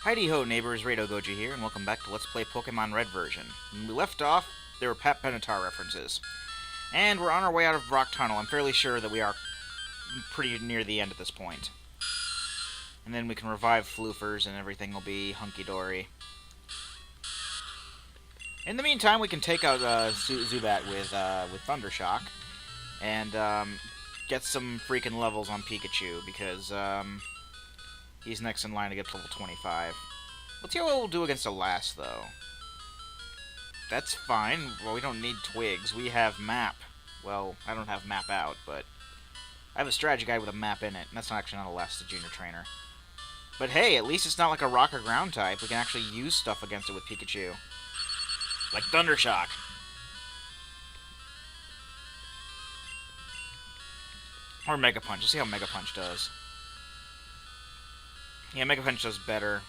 Heidi-ho neighbors, Rado Goji here, and welcome back to Let's Play Pokemon Red version. When we left off, there were Pat Benatar references. And we're on our way out of Rock Tunnel. I'm fairly sure that we are pretty near the end at this point. And then we can revive Floofers and everything will be hunky-dory. In the meantime, we can take out Zubat with Thundershock and get some freaking levels on Pikachu because he's next in line to get to level 25. Let's see what we'll do against Elas, though. That's fine. Well, we don't need Twigs. We have Map. Well, I don't have Map out, but I have a strategy guide with a map in it, and that's actually not Elas, the junior trainer. But hey, at least it's not like a rock or ground type. We can actually use stuff against it with Pikachu. Like Thundershock. Or Mega Punch. Let's see how Mega Punch does. Yeah, Mega Punch does better.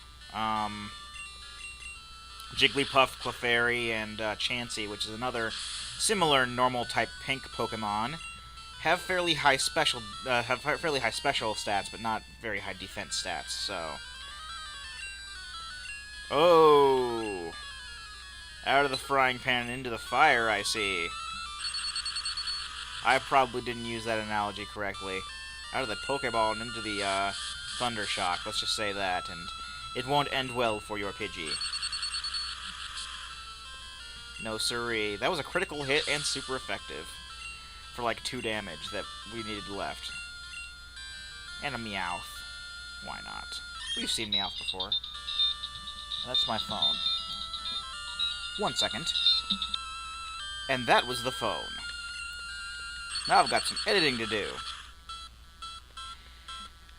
Jigglypuff, Clefairy, and Chansey, which is another similar normal type pink Pokemon, have fairly high special stats, but not very high defense stats. So, oh, out of the frying pan and into the fire, I see. I probably didn't use that analogy correctly. Out of the Pokeball and into the Thundershock, let's just say that, and it won't end well for your Pidgey. No siree. That was a critical hit and super effective for like 2 damage that we needed left. And a Meowth. Why not? We've seen Meowth before. That's my phone. 1 second. And that was the phone. Now I've got some editing to do.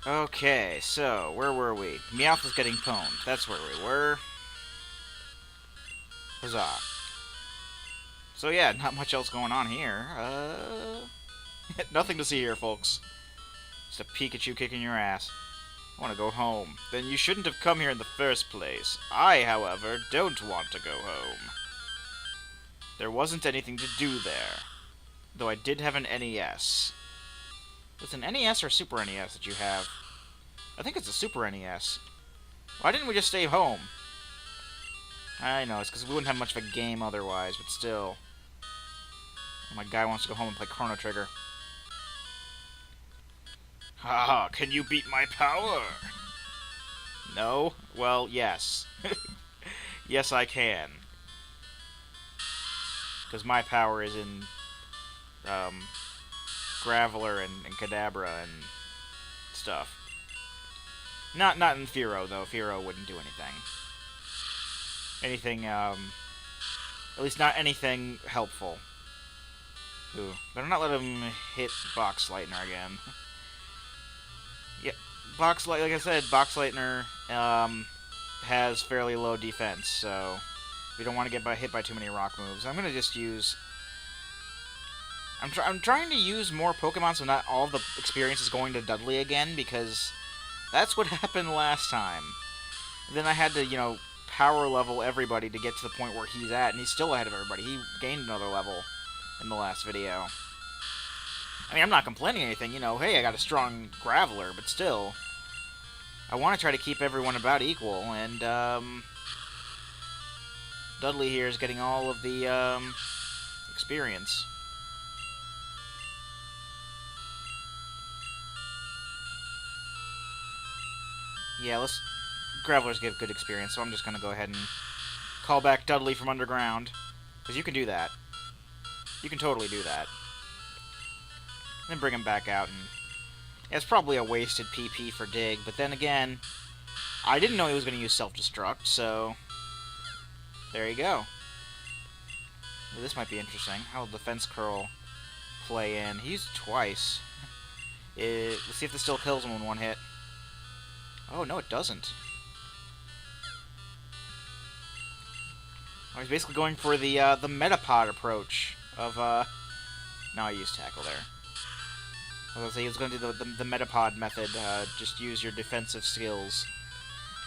Okay, so, where were we? Meowth was getting pwned. That's where we were. Huzzah. So yeah, not much else going on here. Nothing to see here, folks. Just a Pikachu kicking your ass. I want to go home. Then you shouldn't have come here in the first place. I, however, don't want to go home. There wasn't anything to do there. Though I did have an NES. Was it an NES or Super NES that you have? I think it's a Super NES. Why didn't we just stay home? I know, it's because we wouldn't have much of a game otherwise, but still. My guy wants to go home and play Chrono Trigger. Haha, can you beat my power? No? Well, yes. Yes, I can. Because my power is in Graveler and Kadabra and stuff. Not in Fearow, though. Fearow wouldn't do anything. Anything, at least not anything helpful. Ooh, better not let him hit Box Lightner again. Yeah, like I said, Box Lightner, has fairly low defense, so we don't want to get hit by too many rock moves. I'm gonna just use... I'm trying to use more Pokemon so not all the experience is going to Dudley again, because that's what happened last time. Then I had to, you know, power level everybody to get to the point where he's at, and he's still ahead of everybody. He gained another level in the last video. I mean, I'm not complaining anything, you know, hey, I got a strong Graveler, but still, I want to try to keep everyone about equal, and, Dudley here is getting all of the, experience. Yeah, Gravelers give good experience, so I'm just going to go ahead and call back Dudley from underground, because you can do that. You can totally do that. Then bring him back out, and yeah, it's probably a wasted PP for Dig, but then again, I didn't know he was going to use Self-Destruct, so there you go. Well, this might be interesting. How will Defense Curl play in? He used it twice. Let's see if this still kills him in 1 hit. Oh, no, it doesn't. Oh, he's basically going for the Metapod approach of, no, I used Tackle there. I was going to say he was going to do the Metapod method, just use your defensive skills.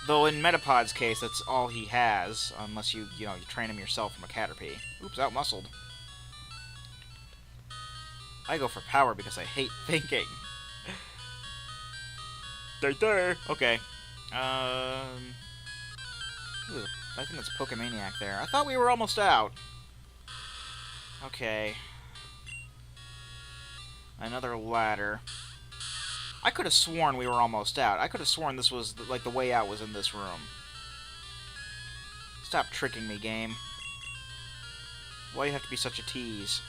Though in Metapod's case, that's all he has, unless you train him yourself from a Caterpie. Oops, outmuscled. I go for power because I hate thinking. Okay. Ooh, I think that's Pokemaniac there. I thought we were almost out. Okay. Another ladder. I could have sworn we were almost out. I could have sworn this was, like, the way out was in this room. Stop tricking me, game. Why do you have to be such a tease?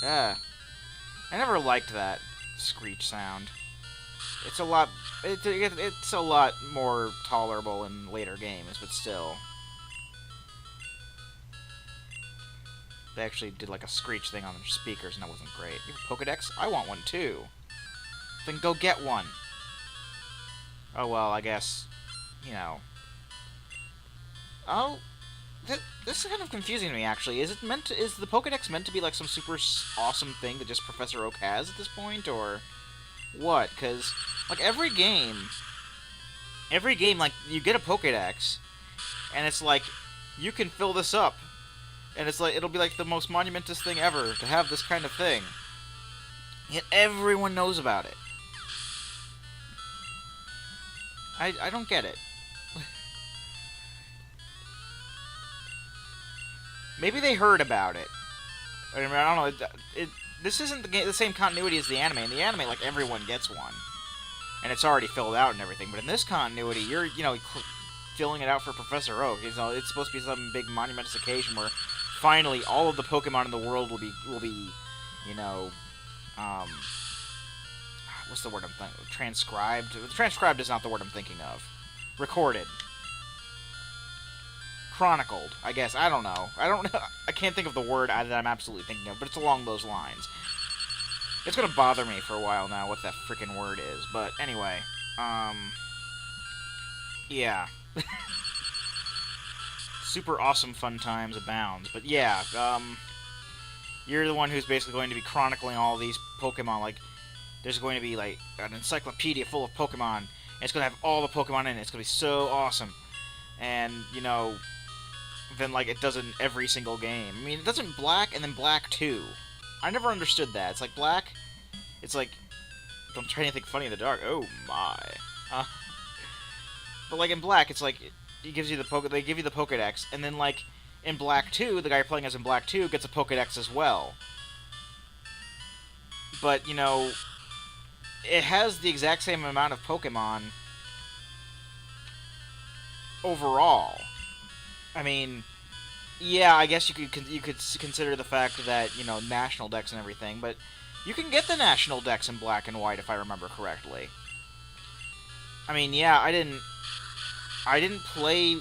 Ah. I never liked that screech sound. It's a lot... it's a lot more tolerable in later games, but still. They actually did like a screech thing on their speakers, and that wasn't great. You have a Pokedex? I want one too. Then go get one. Oh well, I guess, you know. Oh, this is kind of confusing to me. Actually, is the Pokedex meant to be like some super awesome thing that just Professor Oak has at this point, or what? Because like every game, like you get a Pokedex, and it's like you can fill this up. And it's like, it'll be like the most monumentous thing ever to have this kind of thing. Yet everyone knows about it. I don't get it. Maybe they heard about it. I mean, I don't know. This isn't the same continuity as the anime. In the anime, like, everyone gets one. And it's already filled out and everything. But in this continuity, you're, you know, filling it out for Professor Oak. You know, it's supposed to be some big monumentous occasion where finally all of the Pokemon in the world will be, you know, what's the word I'm thinking? Transcribed? Transcribed is not the word I'm thinking of. Recorded. Chronicled, I guess. I don't know. I can't think of the word that I'm absolutely thinking of, but it's along those lines. It's gonna bother me for a while now what that freaking word is, but anyway, yeah. Super awesome fun times abounds. But yeah, you're the one who's basically going to be chronicling all these Pokemon. Like, there's going to be, like, an encyclopedia full of Pokemon, and it's going to have all the Pokemon in it. It's going to be so awesome. And, you know, then, like, it does it in every single game. I mean, it does it in Black and then Black 2. I never understood that. It's like Black, it's like, don't try anything funny in the dark. Oh, my. But, like, in Black, it's like, they give you the Pokedex, and then, like, in Black 2, the guy playing as in Black 2 gets a Pokedex as well. But, you know, it has the exact same amount of Pokemon overall. I mean, yeah, I guess you could consider the fact that, you know, National Dex and everything, but you can get the National Dex in Black and White, if I remember correctly. I mean, yeah, I didn't play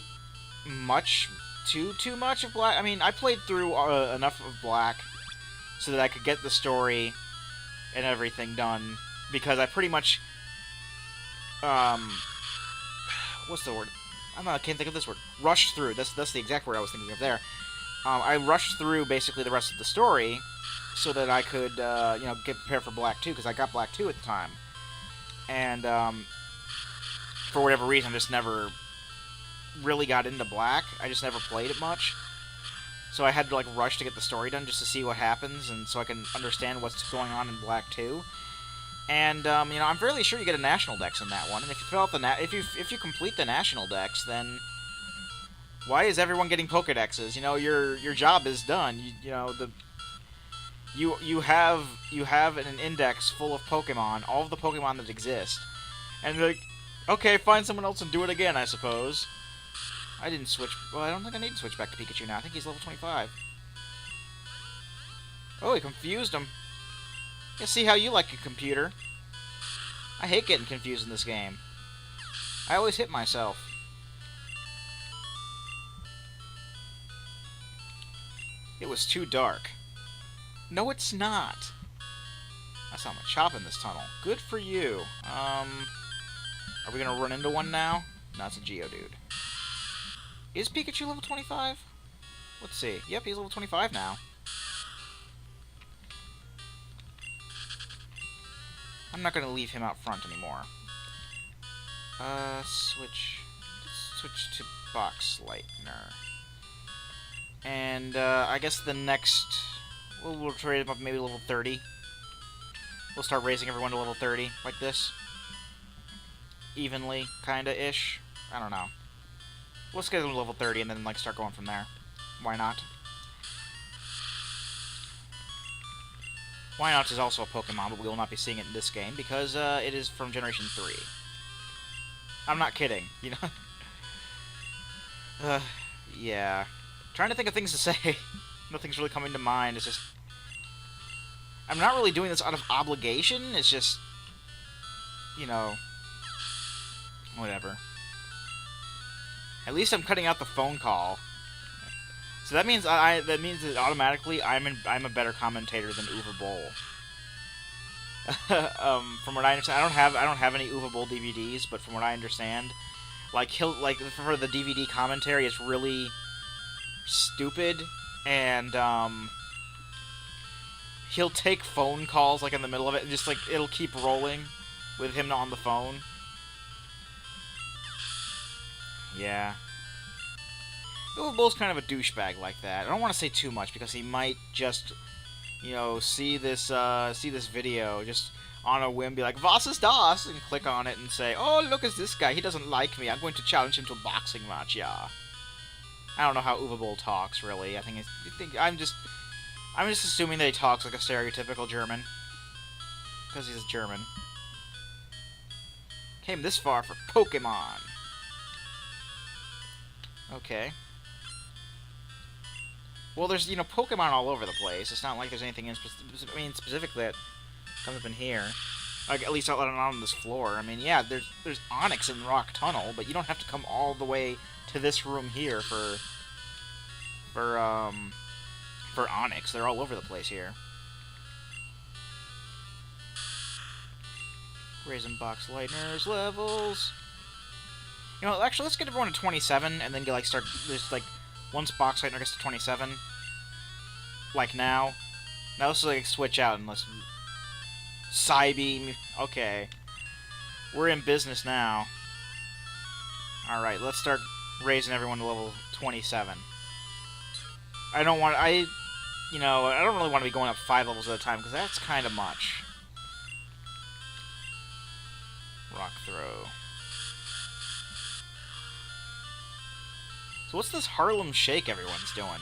too much of Black. I mean, I played through enough of Black so that I could get the story and everything done, because I pretty much, what's the word? I can't think of this word. Rushed through. That's the exact word I was thinking of there. I rushed through basically the rest of the story so that I could, you know, get prepared for Black 2, because I got Black 2 at the time. And, for whatever reason, I just never really got into Black. I just never played it much. So I had to, like, rush to get the story done just to see what happens, and so I can understand what's going on in Black 2. And, you know, I'm fairly sure you get a National Dex in that one, and if you fill out if you complete the National Dex, then why is everyone getting Pokedexes? You know, your job is done. You know, you have an index full of Pokemon, all of the Pokemon that exist, and like, okay, find someone else and do it again, I suppose. I didn't switch. Well, I don't think I need to switch back to Pikachu now. I think he's level 25. Oh, he confused him. Yeah, see how you like a computer. I hate getting confused in this game. I always hit myself. It was too dark. No, it's not. I saw my chop in this tunnel. Good for you. Are we gonna run into one now? No, it's a Geodude. Is Pikachu level 25? Let's see. Yep, he's level 25 now. I'm not going to leave him out front anymore. Switch to Box Lightner. And, I guess the next... We'll trade him up maybe level 30. We'll start raising everyone to level 30, like this. evenly, kinda-ish. I don't know. Let's get them to level 30 and then, like, start going from there. Why not? Why Not is also a Pokemon, but we will not be seeing it in this game because it is from Generation 3. I'm not kidding, you know? Yeah. Trying to think of things to say. Nothing's really coming to mind. It's just... I'm not really doing this out of obligation. It's just... You know... Whatever. At least I'm cutting out the phone call. So that means that means that automatically I'm a better commentator than Uwe Boll. From what I understand, I don't have any Uwe Boll DVDs, but from what I understand, like for the DVD commentary, it's really stupid, and he'll take phone calls like in the middle of it, and just like it'll keep rolling with him on the phone. Yeah. Uwe Boll's kind of a douchebag like that. I don't want to say too much because he might just, you know, see this video just on a whim, be like, "Was ist das?" and click on it and say, "Oh, look at this guy. He doesn't like me. I'm going to challenge him to a boxing match." Yeah. I don't know how Uwe Boll talks really. I'm just assuming that he talks like a stereotypical German because he's German. Came this far for Pokemon. Okay. Well, there's, you know, Pokemon all over the place. It's not like there's anything specific that comes up in here. Like, at least not on this floor. I mean, yeah, there's Onix in Rock Tunnel, but you don't have to come all the way to this room here for Onix. They're all over the place here. Raisin Box Lightners levels. You know, actually, let's get everyone to 27, and then get, like, start, there's, like, once Box Lightner gets to 27, like now. Now let's, like, switch out and let's... Psybeam. Okay. We're in business now. Alright, let's start raising everyone to level 27. I don't really want to be going up 5 levels at a time, because that's kind of much. Rock Throw. So what's this Harlem Shake everyone's doing?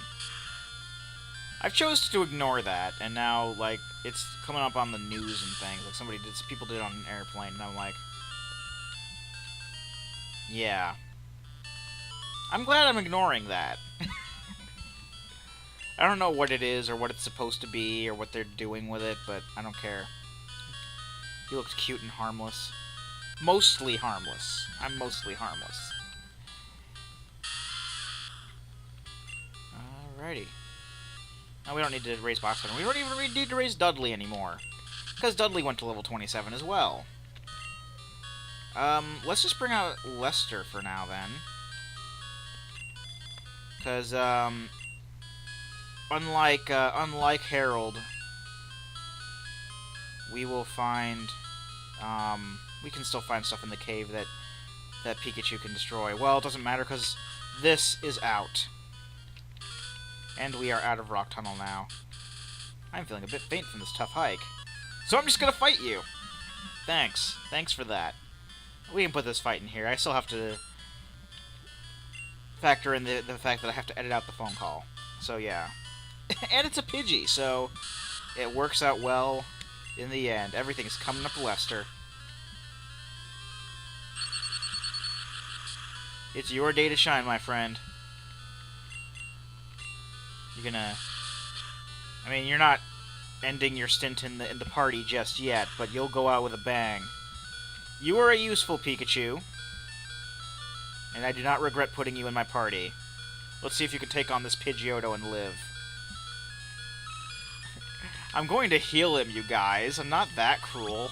I've chosen to ignore that, and now, like, it's coming up on the news and things. Like, people did it on an airplane, and I'm like... Yeah. I'm glad I'm ignoring that. I don't know what it is, or what it's supposed to be, or what they're doing with it, but I don't care. He looks cute and harmless. Mostly harmless. I'm mostly harmless. Alrighty. Now we don't need to raise Box Lightner. We don't even need to raise Dudley anymore. Because Dudley went to level 27 as well. Let's just bring out Lester for now, then. Because, unlike Harold, we will find, we can still find stuff in the cave that Pikachu can destroy. Well, it doesn't matter, because this is out. And we are out of Rock Tunnel now. I'm feeling a bit faint from this tough hike. So I'm just gonna fight you! Thanks. Thanks for that. We can put this fight in here. I still have to factor in the fact that I have to edit out the phone call. So yeah. And it's a Pidgey, so it works out well in the end. Everything's coming up Lester. It's your day to shine, my friend. You're gonna... I mean, you're not ending your stint in the party just yet, but you'll go out with a bang. You are a useful Pikachu, and I do not regret putting you in my party. Let's see if you can take on this Pidgeotto and live. I'm going to heal him, you guys. I'm not that cruel.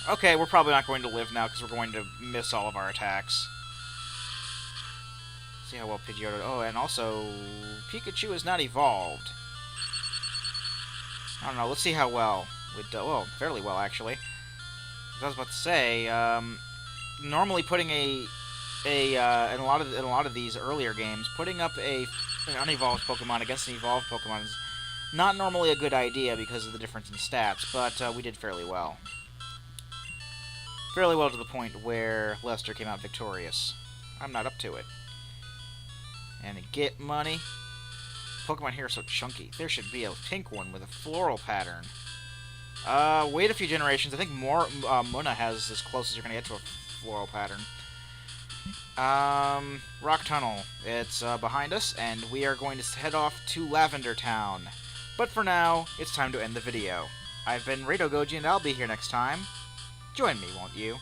Okay, we're probably not going to live now because we're going to miss all of our attacks. See how well Pidgeotto... Oh, and also... Pikachu is not evolved. I don't know, let's see how well. Well, fairly well, actually. As I was about to say, normally putting in a lot of these earlier games, putting up an unevolved Pokemon against an evolved Pokemon Not normally a good idea because of the difference in stats, but we did fairly well. Fairly well to the point where Lester came out victorious. I'm not up to it. And get money. Pokemon here are so chunky. There should be a pink one with a floral pattern. Wait a few generations. I think Munna has as close as you're going to get to a floral pattern. Rock Tunnel. It's behind us, and we are going to head off to Lavender Town. But for now, it's time to end the video. I've been Rado Goji, and I'll be here next time. Join me, won't you?